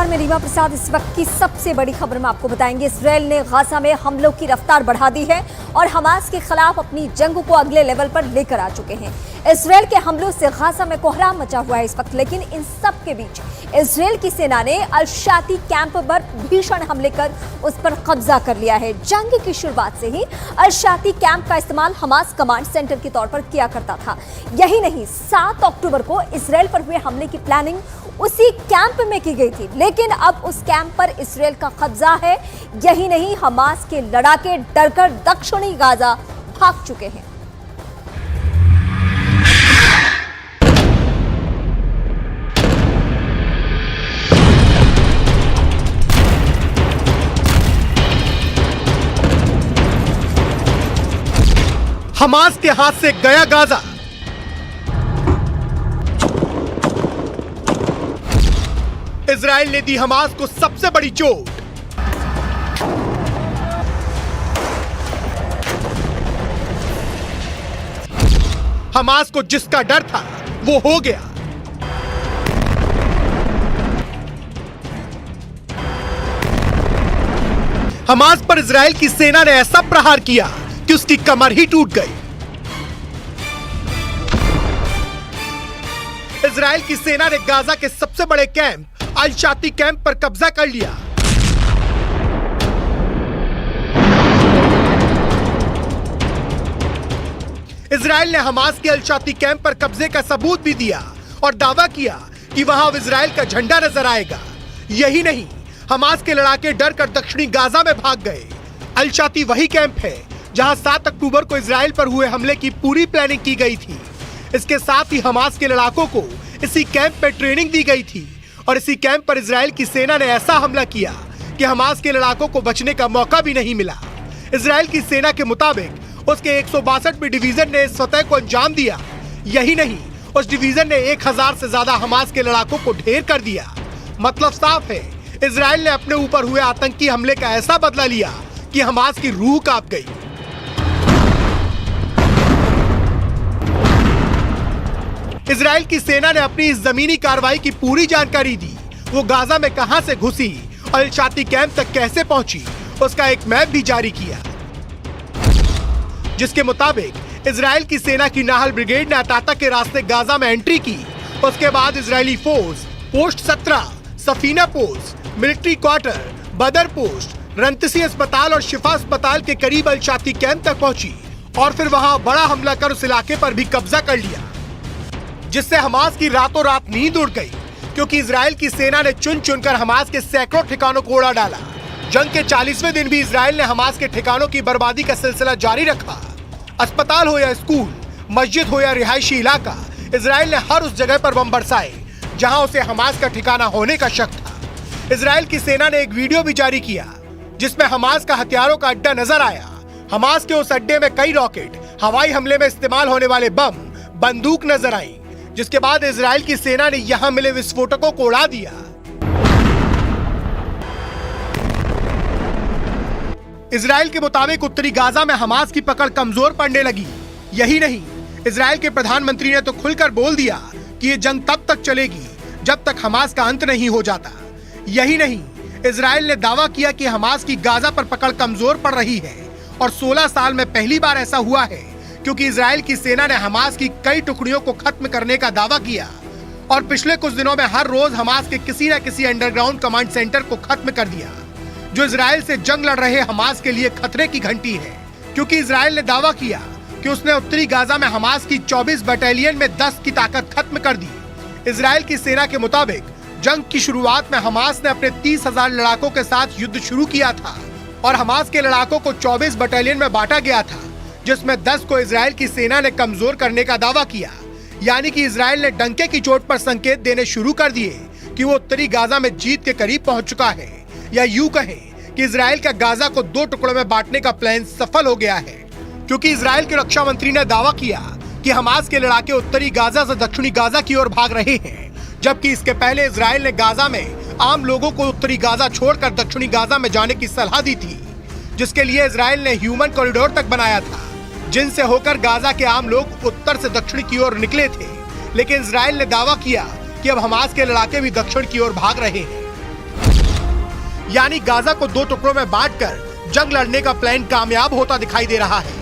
नमस्कार, मैं रीमा प्रसाद। इस वक्त की सबसे बड़ी खबर में आपको बताएंगे। इजरायल ने गाजा में हमलों की रफ्तार बढ़ा दी है और हमास के खिलाफ अपनी जंग को अगले लेवल पर लेकर आ चुके हैं। इजरायल के हमलों से गाजा में कोहराम मचा हुआ है इस वक्त, लेकिन इन सब के बीच इजरायल की सेना ने अल-शाती कैंप पर भीषण हमले कर उस पर कब्जा कर लिया है। जंग की शुरुआत से ही अल-शाती कैंप का इस्तेमाल हमास कमांड सेंटर के तौर पर किया करता था। यही नहीं, 7 अक्टूबर को इजरायल पर हुए हमले की प्लानिंग उसी कैंप में की गई थी, लेकिन अब उस कैंप पर इजरायल का कब्जा है। यही नहीं, हमास के लड़ाके डरकर दक्षिणी गाजा भाग चुके हैं। हमास के हाथ से गया गाजा। इजराइल ने दी हमास को सबसे बड़ी चोट। हमास को जिसका डर था वो हो गया। हमास पर इजराइल की सेना ने ऐसा प्रहार किया कि उसकी कमर ही टूट गई। इजराइल की सेना ने गाजा के सबसे बड़े कैंप अल-शाती कैंप पर कब्जा कर लिया। इजराइल ने हमास के अल-शाती कैंप पर कब्जे का सबूत भी दिया और दावा किया कि वहां अब इजराइल का झंडा नजर आएगा। यही नहीं, हमास के लड़ाके डर कर दक्षिणी गाजा में भाग गए। अल-शाती वही कैंप है जहां 7 अक्टूबर को इजराइल पर हुए हमले की पूरी प्लानिंग की गई थी। इसके साथ ही हमास के लड़ाकों को इसी कैंप में ट्रेनिंग दी गई थी और इसी कैंप पर इजराइल की सेना ने ऐसा हमला किया कि हमास के लड़ाकों को बचने का मौका भी नहीं मिला। इजराइल की सेना के मुताबिक उसके 162वीं डिवीजन ने इस फतह को अंजाम दिया। यही नहीं, उस डिवीजन ने 1000 से ज्यादा हमास के लड़ाकों को ढेर कर दिया। मतलब साफ है, इजराइल ने अपने ऊपर हुए आतंकी हमले का ऐसा बदला लिया कि हमास की रूह कांप गई। इजराइल की सेना ने अपनी इस जमीनी कार्रवाई की पूरी जानकारी दी। वो गाजा में कहां से घुसी और अल-शाती कैंप तक कैसे पहुंची, उसका एक मैप भी जारी किया, जिसके मुताबिक इजराइल की सेना की नाहल ब्रिगेड ने अताता के रास्ते गाजा में एंट्री की। उसके बाद Israeli force post 17, Safina post, military quarter, बदर पोस्ट, रंतसी अस्पताल और शिफा अस्पताल के करीब अल-शाती कैंप तक पहुंची और फिर वहां बड़ा हमला कर उस इलाके पर भी कब्जा कर लिया, जिससे हमास की रातों रात नींद उड़ गई, क्योंकि इजराइल की सेना ने चुन चुनकर हमास के सैकड़ों ठिकानों को उड़ा डाला। जंग के 40वें दिन भी इजराइल ने हमास के ठिकानों की बर्बादी का सिलसिला जारी रखा। अस्पताल हो या स्कूल, मस्जिद हो या रिहायशी इलाका, इजराइल ने हर उस जगह पर बम बरसाए जहां उसे हमास का ठिकाना होने का शक था। इजराइल की सेना ने एक वीडियो भी जारी किया जिसमें हमास का हथियारों का अड्डा नजर आया। हमास के उस अड्डे में कई रॉकेट, हवाई हमले में इस्तेमाल होने वाले बम, बंदूक नजर आई, जिसके बाद इजराइल की सेना ने यहां मिले विस्फोटकों को उड़ा दिया। इजराइल के मुताबिक उत्तरी गाजा में हमास की पकड़ कमजोर पड़ने लगी। यही नहीं, इजराइल के प्रधानमंत्री ने तो खुलकर बोल दिया कि ये जंग तब तक चलेगी जब तक हमास का अंत नहीं हो जाता। यही नहीं, इजराइल ने दावा किया कि हमास की गाजा पर पकड़ कमजोर पड़ रही है और 16 साल में पहली बार ऐसा हुआ है, क्योंकि इजराइल की सेना ने हमास की कई टुकड़ियों को खत्म करने का दावा किया और पिछले कुछ दिनों में हर रोज हमास के किसी न किसी अंडरग्राउंड कमांड सेंटर को खत्म कर दिया, जो इजराइल से जंग लड़ रहे हमास के लिए खतरे की घंटी है। क्योंकि इजराइल ने दावा किया कि उसने उत्तरी गाजा में हमास की 24 बटालियन में 10 की ताकत खत्म कर दी। इजराइल की सेना के मुताबिक जंग की शुरुआत में हमास ने अपने 30,000 लड़ाकों के साथ युद्ध शुरू किया था और हमास के लड़ाकों को 24 बटालियन में बांटा गया था, जिसमें 10 को इजराइल की सेना ने कमजोर करने का दावा किया। यानी कि इजराइल ने डंके की चोट पर संकेत देने शुरू कर दिए कि वो उत्तरी गाजा में जीत के करीब पहुंच चुका है, या यूं कहें कि इजराइल का गाजा को 2 टुकड़ों में बांटने का प्लान सफल हो गया है। क्योंकि इजराइल के रक्षा मंत्री ने दावा किया कि हमास के लड़ाके उत्तरी गाजा से दक्षिणी गाजा की ओर भाग रहे हैं, जबकि इसके पहले इजराइल ने गाजा में आम लोगों को उत्तरी गाजा छोड़कर दक्षिणी गाजा में जाने की सलाह दी थी, जिसके लिए इजराइल ने ह्यूमन कॉरिडोर तक बनाया था, जिनसे होकर गाजा के आम लोग उत्तर से दक्षिण की ओर निकले थे। लेकिन इजराइल ने दावा किया कि अब हमास के लड़ाके भी दक्षिण की ओर भाग रहे हैं। यानी गाजा को 2 टुकड़ों में बांटकर जंग लड़ने का प्लान कामयाब होता दिखाई दे रहा है,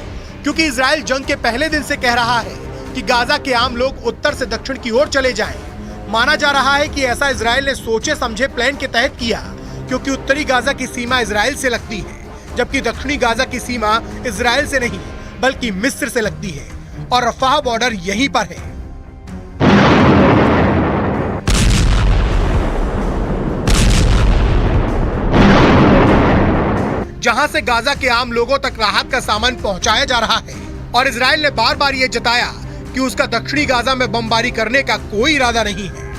क्योंकि इजराइल जंग के पहले दिन से कह रहा है कि गाजा के आम लोग उत्तर से दक्षिण की ओर चले जाएं। माना जा रहा है कि ऐसा इजराइल ने सोचे समझे प्लान के तहत किया, क्योंकि उत्तरी गाजा की सीमा इजराइल से लगती है, जबकि दक्षिणी गाजा की सीमा इजराइल से नहीं बल्कि मिस्र से लगती है और रफाह बॉर्डर यहीं पर है। जहां से गाजा के आम लोगों तक राहत का सामान पहुंचाया जा रहा है और इजराइल ने बार बार ये जताया कि उसका दक्षिणी गाजा में बमबारी करने का कोई इरादा नहीं है।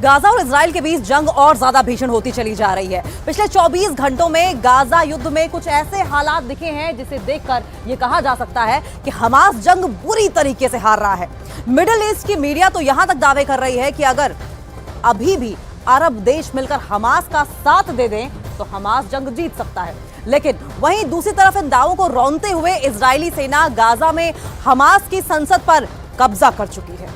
गाजा और इजराइल के बीच जंग और ज्यादा भीषण होती चली जा रही है। पिछले 24 घंटों में गाजा युद्ध में कुछ ऐसे हालात दिखे हैं जिसे देखकर यह कहा जा सकता है कि हमास जंग बुरी तरीके से हार रहा है। मिडिल ईस्ट की मीडिया तो यहां तक दावे कर रही है कि अगर अभी भी अरब देश मिलकर हमास का साथ दे दें तो हमास जंग जीत सकता है। लेकिन वहीं दूसरी तरफ इन दावों को रौंदते हुए इजरायली सेना गाजा में हमास की संसद पर कब्जा कर चुकी है।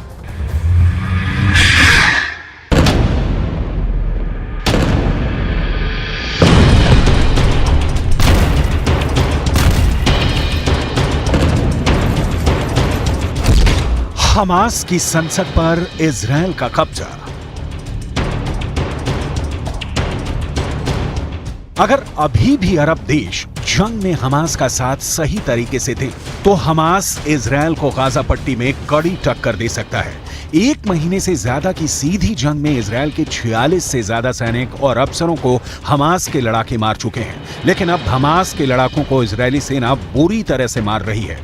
हमास की संसद पर इजराइल का कब्जा। अगर अभी भी अरब देश जंग में हमास का साथ सही तरीके से दे तो हमास इजराइल को गाजा पट्टी में कड़ी टक्कर दे सकता है। 1 महीने से ज्यादा की सीधी जंग में इजराइल के 46 से ज्यादा सैनिक और अफसरों को हमास के लड़ाके मार चुके हैं, लेकिन अब हमास के लड़ाकों को इजरायली सेना बुरी तरह से मार रही है।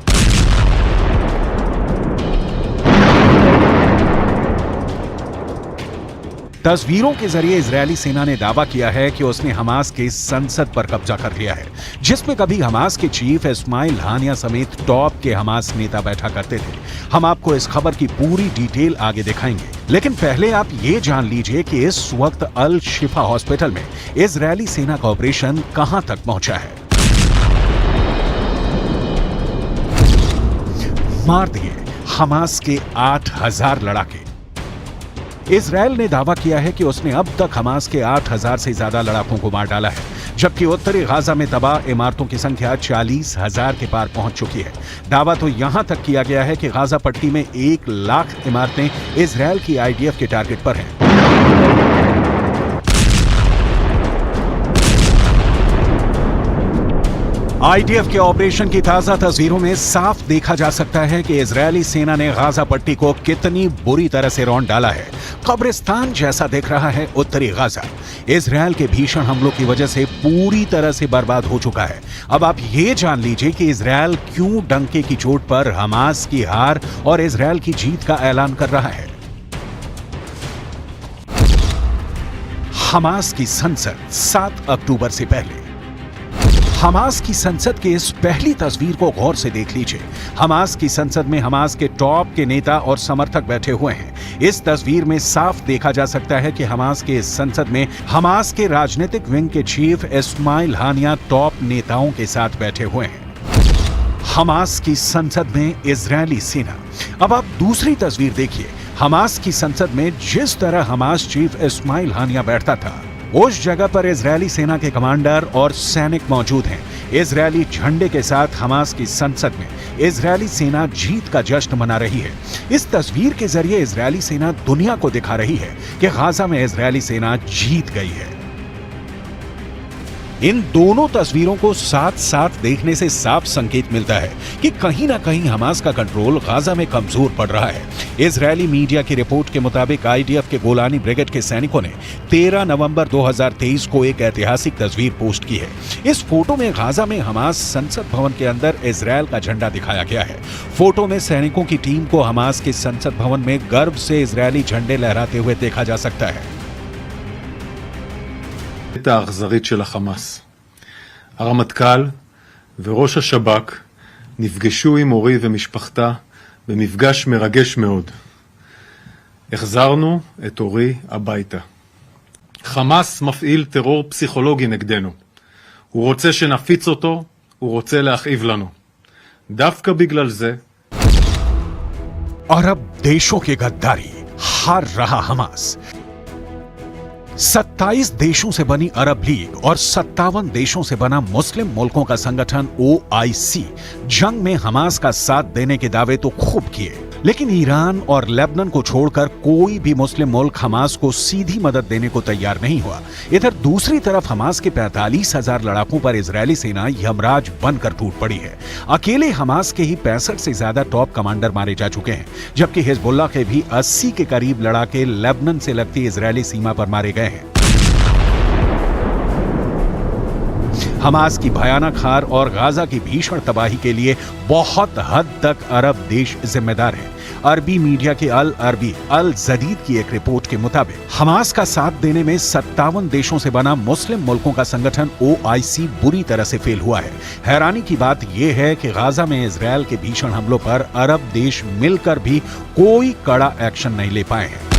तस्वीरों के जरिए इजरायली सेना ने दावा किया है कि उसने हमास के संसद पर कब्जा कर लिया है, जिसमें कभी हमास के चीफ इस्माइल हानिया समेत टॉप के हमास नेता बैठा करते थे। हम आपको इस खबर की पूरी डिटेल आगे दिखाएंगे, लेकिन पहले आप ये जान लीजिए कि इस वक्त अल शिफा हॉस्पिटल में इजरायली सेना का ऑपरेशन कहां तक पहुंचा है। मार दिए हमास के 8000 लड़ाके। इजराइल ने दावा किया है कि उसने अब तक हमास के 8000 से ज्यादा लड़ाकों को मार डाला है, जबकि उत्तरी गाजा में तबाह इमारतों की संख्या 40000 के पार पहुंच चुकी है। दावा तो यहां तक किया गया है कि गाजा पट्टी में 1 लाख इमारतें इजराइल की आईडीएफ के टारगेट पर हैं। आईडीएफ के ऑपरेशन की ताजा तस्वीरों में साफ देखा जा सकता है कि इजरायली सेना ने गाजा पट्टी को कितनी बुरी तरह से रौंद डाला है। कब्रिस्तान जैसा दिख रहा है उत्तरी गाजा। इजरायल के भीषण हमलों की वजह से पूरी तरह से बर्बाद हो चुका है। अब आप ये जान लीजिए कि इजरायल क्यों डंके की चोट पर हमास की हार और इजरायल की जीत का ऐलान कर रहा है। हमास की संसद 7 अक्टूबर से पहले। हमास की संसद के इस पहली तस्वीर को गौर से देख लीजिए। हमास की संसद में हमास के टॉप के नेता और समर्थक बैठे हुए हैं। इस तस्वीर में साफ देखा जा सकता है कि हमास के इस संसद में हमास के राजनीतिक विंग के चीफ इस्माइल हानिया टॉप नेताओं के साथ बैठे हुए हैं। हमास की संसद में इजरायली सेना। अब आप दूसरी तस्वीर देखिए। हमास की संसद में जिस तरह हमास चीफ इस्माइल हानिया बैठता था, उस जगह पर इजरायली सेना के कमांडर और सैनिक मौजूद हैं। इजरायली झंडे के साथ हमास की संसद में इजरायली सेना जीत का जश्न मना रही है। इस तस्वीर के जरिए इजरायली सेना दुनिया को दिखा रही है कि गाजा में इजरायली सेना जीत गई है। इन दोनों तस्वीरों को साथ साथ देखने से साफ संकेत मिलता है कि कहीं ना कहीं हमास का कंट्रोल गाजा में कमजोर पड़ रहा है। इजरायली मीडिया की रिपोर्ट के मुताबिक आईडीएफ के गोलानी ब्रिगेड के सैनिकों ने 13 नवंबर 2023 को एक ऐतिहासिक तस्वीर पोस्ट की है। इस फोटो में गाजा में हमास संसद भवन के अंदर इजरायल का झंडा दिखाया गया है। फोटो में सैनिकों की टीम को हमास के संसद भवन में गर्व से इजरायली झंडे लहराते हुए देखा जा सकता है। האכזרית של החמאס. הרמטכ"ל וראש השב"כ נפגשו עם אורי ומשפחתה במפגש מרגש מאוד. החזרנו את אורי הביתה. חמאס מפעיל טרור פסיכולוגי נגדנו. הוא רוצה שנפיץ אותו, הוא רוצה להכאיב לנו. דווקא בגלל זה, अरब देशों की गद्दारी, हार रहा हमास। 27 देशों से बनी अरब लीग और 57 देशों से बना मुस्लिम मुल्कों का संगठन OIC जंग में हमास का साथ देने के दावे तो खूब किए, लेकिन ईरान और लेबनान को छोड़कर कोई भी मुस्लिम मुल्क हमास को सीधी मदद देने को तैयार नहीं हुआ। इधर दूसरी तरफ हमास के 45,000 लड़ाकों पर इजरायली सेना यमराज बनकर टूट पड़ी है। अकेले हमास के ही 65 से ज्यादा टॉप कमांडर मारे जा चुके हैं, जबकि हिजबुल्लाह के भी 80 के करीब लड़ाके लेबनान से लगती इजरायली सीमा पर मारे गए हैं। हमास की भयानक हार और गाजा की भीषण तबाही के लिए बहुत हद तक अरब देश जिम्मेदार हैं। अरबी मीडिया के अल अरबी अल जदीद की एक रिपोर्ट के मुताबिक हमास का साथ देने में 57 देशों से बना मुस्लिम मुल्कों का संगठन OIC बुरी तरह से फेल हुआ है। हैरानी की बात यह है कि गाजा में इजरायल के भीषण हमलों पर अरब देश मिलकर भी कोई कड़ा एक्शन नहीं ले पाए हैं।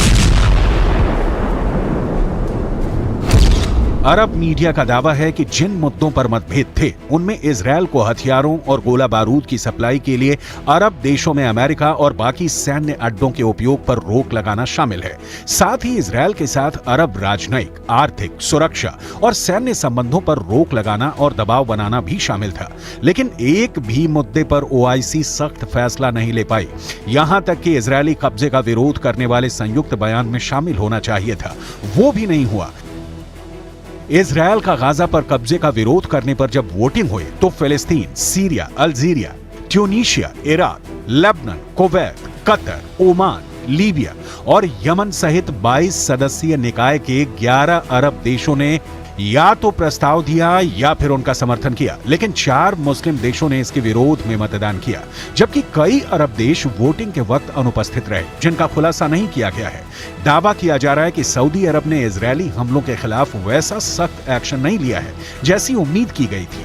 अरब मीडिया का दावा है कि जिन मुद्दों पर मतभेद थे उनमें इजरायल को हथियारों और गोला बारूद की सप्लाई के लिए अरब देशों में अमेरिका और बाकी सैन्य अड्डों के उपयोग पर रोक लगाना शामिल है। साथ ही इजरायल के साथ अरब राजनयिक, आर्थिक, सुरक्षा और सैन्य संबंधों पर रोक लगाना और दबाव बनाना भी शामिल था। लेकिन एक भी मुद्दे पर OIC सख्त फैसला नहीं ले पाई। यहां तक कि इजरायली कब्जे का विरोध करने वाले संयुक्त बयान में शामिल होना चाहिए था, वो भी नहीं हुआ। इजरायल का गाजा पर कब्जे का विरोध करने पर जब वोटिंग हुई तो फिलिस्तीन, Syria, Algeria, Tunisia, Iraq, Lebanon, Kuwait, Qatar, Oman, Libya और यमन सहित 22 सदस्यीय निकाय के 11 अरब देशों ने या तो प्रस्ताव दिया या फिर उनका समर्थन किया, लेकिन 4 मुस्लिम देशों ने इसके विरोध में मतदान किया, जबकि कई अरब देश वोटिंग के वक्त अनुपस्थित रहे, जिनका खुलासा नहीं किया गया है। दावा किया जा रहा है कि सऊदी अरब ने इजरायली हमलों के खिलाफ वैसा सख्त एक्शन नहीं लिया है जैसी उम्मीद की गई थी।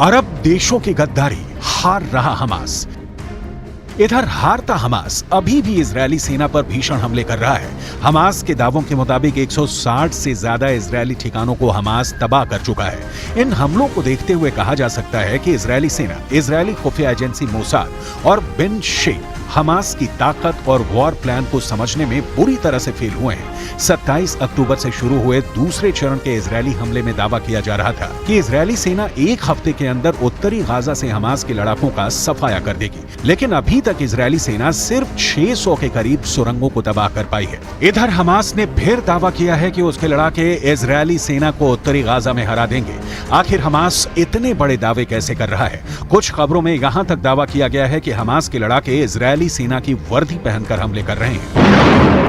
अरब देशों की गद्दारी, हार रहा हमास। इधर हारता हमास अभी भी इजरायली सेना पर भीषण हमले कर रहा है। हमास के दावों के मुताबिक 160 से ज्यादा इजरायली ठिकानों को हमास तबाह कर चुका है। इन हमलों को देखते हुए कहा जा सकता है कि इजरायली सेना, इजरायली खुफिया एजेंसी मोसाद और बिन शेख हमास की ताकत और वॉर प्लान को समझने में बुरी तरह से फेल हुए हैं। 27 अक्टूबर से शुरू हुए दूसरे चरण के इजरायली हमले में दावा किया जा रहा था कि इजरायली सेना एक हफ्ते के अंदर उत्तरी गाजा से हमास के लड़ाकों का सफाया कर देगी, लेकिन अभी तक इजरायली सेना सिर्फ 600 के करीब सुरंगों को तबाह कर पाई है। इधर हमास ने फिर दावा किया है कि उसके लड़ाके इजरायली सेना को उत्तरी गाजा में हरा देंगे। आखिर हमास इतने बड़े दावे कैसे कर रहा है? कुछ खबरों में यहां तक दावा किया गया है कि हमास के लड़ाके इजरायली सेना की वर्दी पहनकर हमले कर रहे हैं।